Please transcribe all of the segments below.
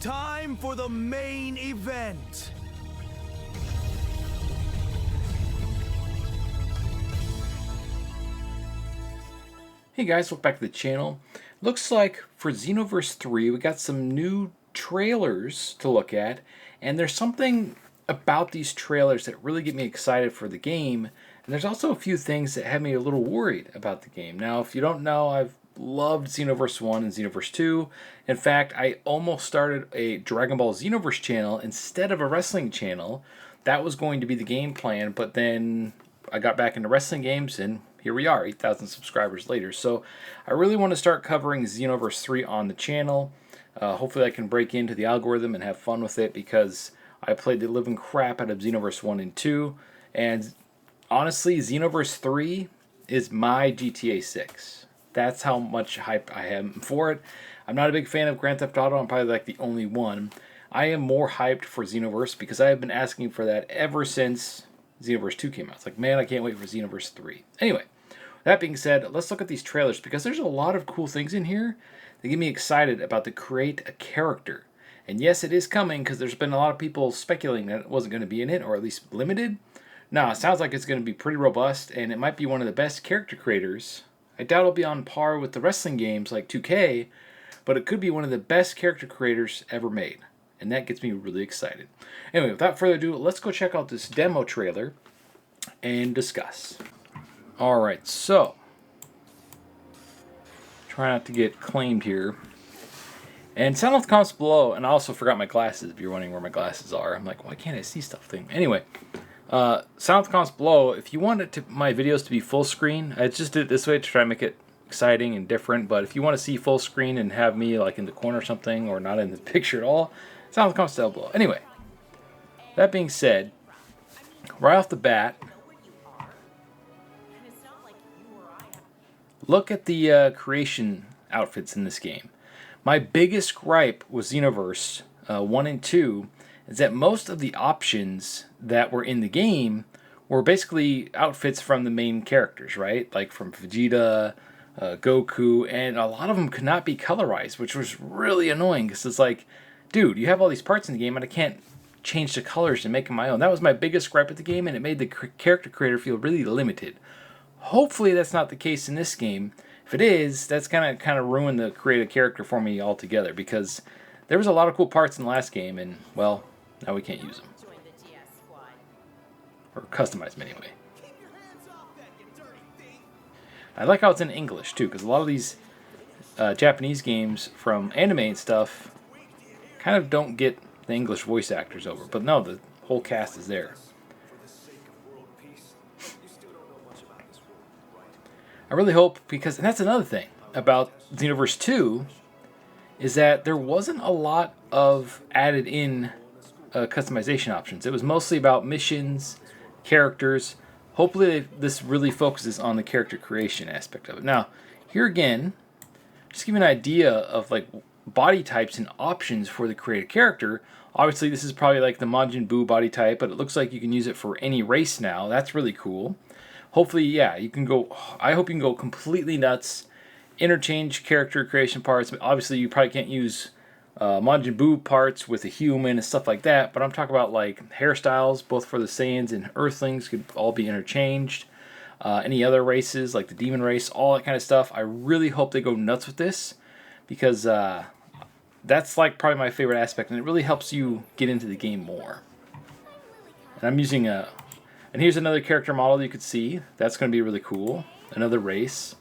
Time for the main event. Hey guys, welcome back to the channel. Looks like for Xenoverse 3 we got some new trailers to look at, and there's something about these trailers that really get me excited for the game, and there's also a few things that have me a little worried about the game. Now, if you don't know, I've loved Xenoverse 1 and Xenoverse 2. In fact, I almost started a Dragon Ball Xenoverse channel instead of a wrestling channel. That was going to be the game plan, but then I got back into wrestling games, and here we are, 8,000 subscribers later. So I really want to start covering Xenoverse 3 on the channel. Hopefully I can break into the algorithm and have fun with it, because I played the living crap out of Xenoverse 1 and 2. And honestly, Xenoverse 3 is my GTA 6. That's how much hype I am for it. I'm not a big fan of Grand Theft Auto. I'm probably like the only one. I am more hyped for Xenoverse because I have been asking for that ever since Xenoverse 2 came out. It's like, man, I can't wait for Xenoverse 3. Anyway, that being said, let's look at these trailers, because there's a lot of cool things in here that get me excited about to create a character. And yes, it is coming, because there's been a lot of people speculating that it wasn't going to be in it, or at least limited. No, it sounds like it's going to be pretty robust, and it might be one of the best character creators. I doubt it'll be on par with the wrestling games like 2K, but it could be one of the best character creators ever made. And that gets me really excited. Anyway, without further ado, let's go check out this demo trailer and discuss. Alright, so try not to get claimed here. And sound off the comments below, and I also forgot my glasses, if you're wondering where my glasses are. I'm like, why can't I see stuff thing? Anyway, sound off the comments below if you want my videos to be full screen. I just did it this way to try to make it exciting and different, but if you want to see full screen and have me like in the corner or something, or not in the picture at all, sound off the comments down below. Anyway, that being said, right off the bat, look at the creation outfits in this game. My biggest gripe with Xenoverse 1 and 2 is that most of the options that were in the game were basically outfits from the main characters, right? Like from Vegeta, Goku, and a lot of them could not be colorized, which was really annoying, because it's like, dude, you have all these parts in the game and I can't change the colors and make them my own. That was my biggest gripe with the game, and it made the character creator feel really limited. Hopefully that's not the case in this game. If it is, that's kind of ruined the creative character for me altogether, because there was a lot of cool parts in the last game, and, well, now we can't use them. Or customize them anyway. I like how it's in English, too, because a lot of these Japanese games from anime and stuff kind of don't get the English voice actors over. But no, the whole cast is there. I really hope, because, and that's another thing about Xenoverse 2, is that there wasn't a lot of added in customization options. It was mostly about missions, characters. Hopefully this really focuses on the character creation aspect of it. Now, here again, just give you an idea of like body types and options for the created character. Obviously this is probably like the Majin Buu body type, but it looks like you can use it for any race now. That's really cool. Hopefully, yeah, you can go, I hope you can go completely nuts, interchange character creation parts. Obviously, you probably can't use Majin Buu parts with a human and stuff like that, but I'm talking about like hairstyles, both for the Saiyans and Earthlings, could all be interchanged. Any other races, like the Demon race, all that kind of stuff. I really hope they go nuts with this, because that's like probably my favorite aspect, and it really helps you get into the game more. And I'm using a... And here's another character model you could see. That's going to be really cool. Another race.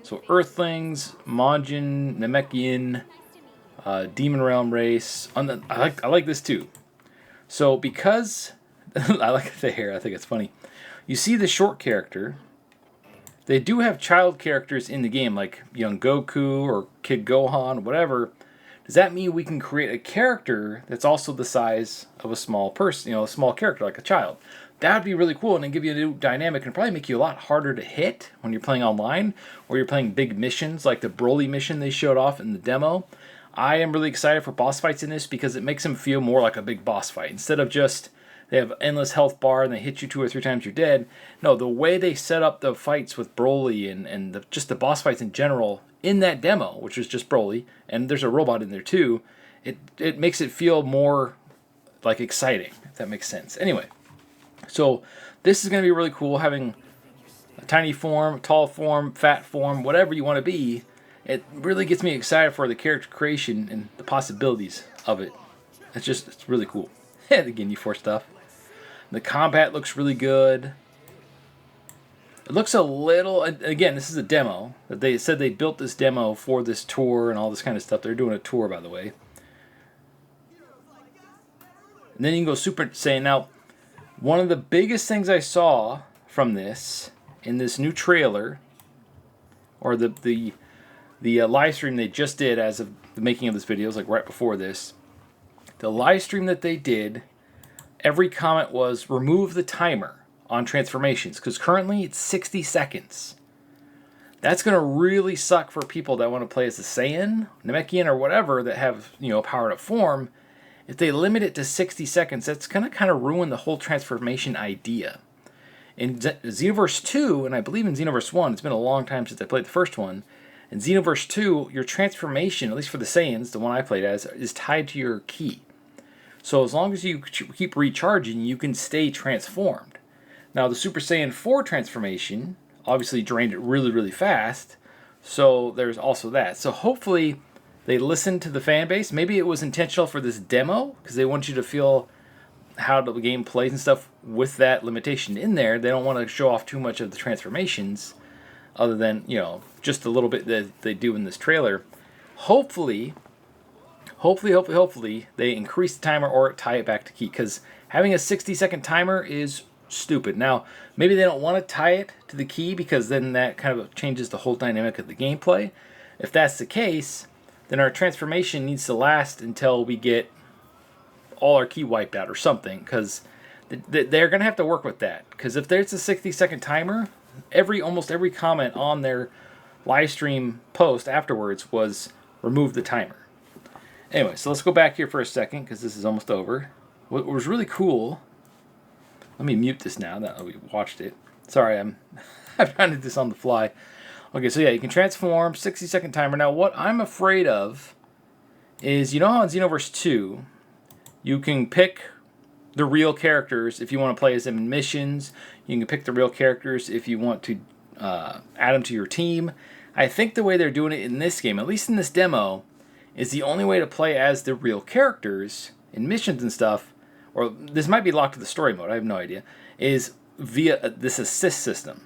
So Earthlings, Majin, Namekian, Demon Realm race. I like this too. So because I like the hair, I think it's funny. You see the short character. They do have child characters in the game, like young Goku or Kid Gohan, whatever. Does that mean we can create a character that's also the size of a small person, a small character like a child? That would be really cool, and it'd give you a new dynamic, and probably make you a lot harder to hit when you're playing online, or you're playing big missions like the Broly mission they showed off in the demo. I am really excited for boss fights in this, because it makes them feel more like a big boss fight. Instead of just they have endless health bar and they hit you 2 or 3 times you're dead. No, the way they set up the fights with Broly and just the boss fights in general in that demo, which was just Broly, and there's a robot in there too, it makes it feel more like exciting, if that makes sense. Anyway, so this is going to be really cool, having a tiny form, tall form, fat form, whatever you want to be. It really gets me excited for the character creation and the possibilities of it. It's really cool. And again, U4 stuff. The combat looks really good. It looks a little, again, this is a demo. They said they built this demo for this tour and all this kind of stuff. They're doing a tour, by the way. And then you can go Super Saiyan. Now, one of the biggest things I saw from this, in this new trailer, or the live stream they just did as of the making of this video, like right before this, the live stream that they did, every comment was remove the timer on transformations, because currently it's 60 seconds. That's going to really suck for people that want to play as a Saiyan, Namekian, or whatever that have, powered up form. If they limit it to 60 seconds, that's going to kind of ruin the whole transformation idea. In Xenoverse 2, and I believe in Xenoverse 1, it's been a long time since I played the first one. In Xenoverse 2, your transformation, at least for the Saiyans, the one I played as, is tied to your ki. So as long as you keep recharging, you can stay transformed. Now, the Super Saiyan 4 transformation obviously drained it really, really fast. So there's also that. So hopefully they listened to the fan base. Maybe it was intentional for this demo, because they want you to feel how the game plays and stuff with that limitation in there. They don't want to show off too much of the transformations, other than, just a little bit that they do in this trailer. Hopefully, they increase the timer or tie it back to ki, because having a 60-second timer is stupid. Now, maybe they don't want to tie it to the ki, because then that kind of changes the whole dynamic of the gameplay. If that's the case, then our transformation needs to last until we get all our ki wiped out or something, because they're going to have to work with that. Because if there's a 60-second timer, almost every comment on their live stream post afterwards was remove the timer. Anyway, so let's go back here for a second, because this is almost over. What was really cool, let me mute this now that we watched it. Sorry, I'm trying to do this on the fly. Okay, so yeah, you can transform, 60-second timer. Now, what I'm afraid of is, how in Xenoverse 2, you can pick the real characters if you want to play as them in missions. You can pick the real characters if you want to add them to your team. I think the way they're doing it in this game, at least in this demo, is the only way to play as the real characters in missions and stuff, or this might be locked to the story mode, I have no idea, is via this assist system.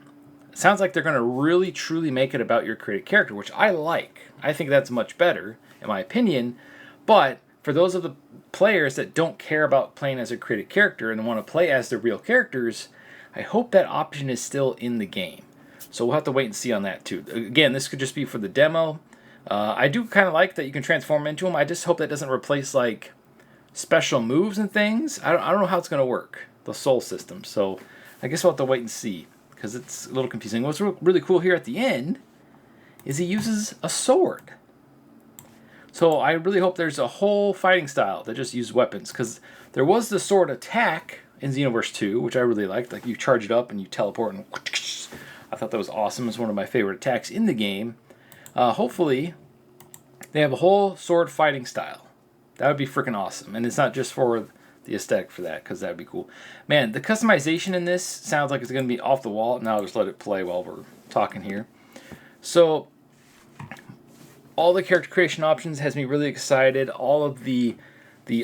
It sounds like they're going to really, truly make it about your created character, which I like. I think that's much better, in my opinion, but for those of the players that don't care about playing as a created character and want to play as the real characters, I hope that option is still in the game. So we'll have to wait and see on that too. Again, this could just be for the demo. I do kind of like that you can transform into them. I just hope that doesn't replace like special moves and things. I don't know how it's going to work, the soul system. So I guess we'll have to wait and see, because it's a little confusing. What's really cool here at the end is he uses a sword. So I really hope there's a whole fighting style that just uses weapons, because there was the sword attack in Xenoverse 2, which I really liked. Like, you charge it up and you teleport, and I thought that was awesome. It's one of my favorite attacks in the game. Hopefully, they have a whole sword fighting style. That would be freaking awesome. And it's not just for the aesthetic for that, because that would be cool. Man, the customization in this sounds like it's going to be off the wall. Now I'll just let it play while we're talking here. So, all the character creation options has me really excited. All of the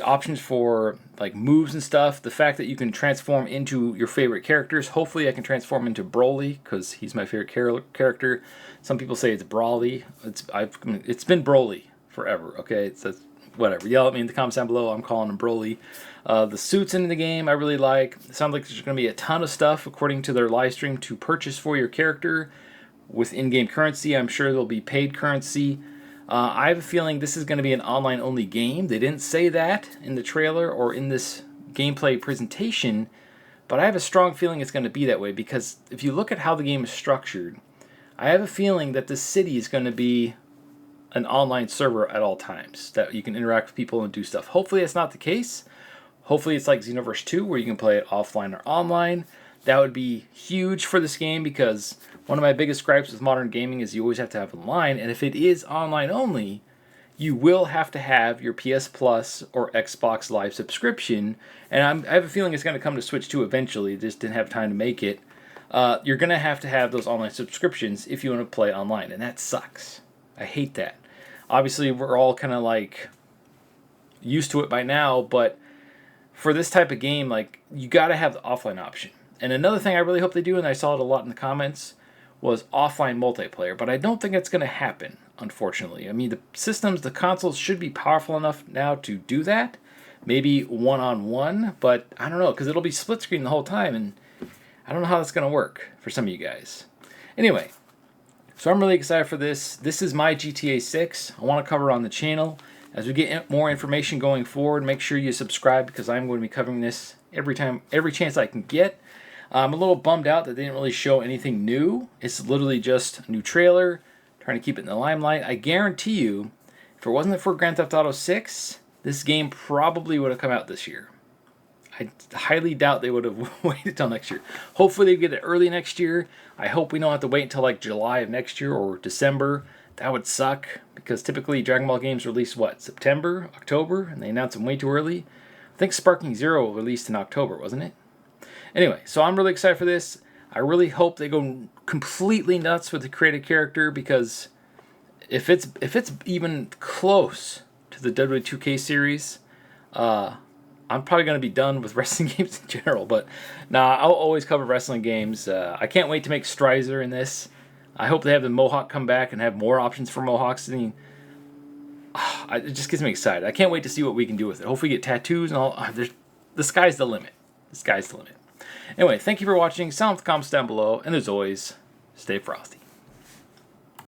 options for like moves and stuff. The fact that you can transform into your favorite characters. Hopefully I can transform into Broly, because he's my favorite character. Some people say it's Brawly. It's been Broly forever, okay? It's whatever. Yell at me in the comments down below. I'm calling him Broly. The suits in the game I really like. It sounds like there's going to be a ton of stuff, according to their live stream, to purchase for your character with in-game currency. I'm sure there'll be paid currency. I have a feeling this is going to be an online-only game. They didn't say that in the trailer or in this gameplay presentation, but I have a strong feeling it's going to be that way, because if you look at how the game is structured, I have a feeling that this city is going to be an online server at all times, that you can interact with people and do stuff. Hopefully that's not the case. Hopefully it's like Xenoverse 2, where you can play it offline or online. That would be huge for this game because one of my biggest gripes with modern gaming is you always have to have online, and if it is online only, you will have to have your PS Plus or Xbox Live subscription, and I have a feeling it's going to come to Switch 2 eventually. Just didn't have time to make it. You're going to have those online subscriptions if you want to play online, and that sucks. I hate that. Obviously, we're all kind of like used to it by now, but for this type of game, like, you got to have the offline option. And another thing I really hope they do, and I saw it a lot in the comments, was offline multiplayer, but I don't think it's going to happen, unfortunately. I mean, the consoles should be powerful enough now to do that. Maybe one-on-one, but I don't know, because it'll be split screen the whole time, and I don't know how that's going to work for some of you guys. Anyway, so I'm really excited for this. This is my GTA 6. I want to cover on the channel. As we get more information going forward, make sure you subscribe because I'm going to be covering this every chance I can get. I'm a little bummed out that they didn't really show anything new. It's literally just a new trailer, trying to keep it in the limelight. I guarantee you, if it wasn't for Grand Theft Auto 6, this game probably would have come out this year. I highly doubt they would have waited till next year. Hopefully they get it early next year. I hope we don't have to wait until like July of next year or December. That would suck because typically Dragon Ball games release September, October, and they announce them way too early. I think Sparking Zero released in October, wasn't it? Anyway, so I'm really excited for this. I really hope they go completely nuts with the creative character because if it's even close to the WWE 2K series, I'm probably going to be done with wrestling games in general. But nah, I'll always cover wrestling games. I can't wait to make Strizer in this. I hope they have the Mohawk come back and have more options for Mohawks. I mean, it just gets me excited. I can't wait to see what we can do with it. Hopefully we get tattoos and all. The sky's the limit. The sky's the limit. Anyway, thank you for watching. Sound in the comments down below. And as always, stay frosty.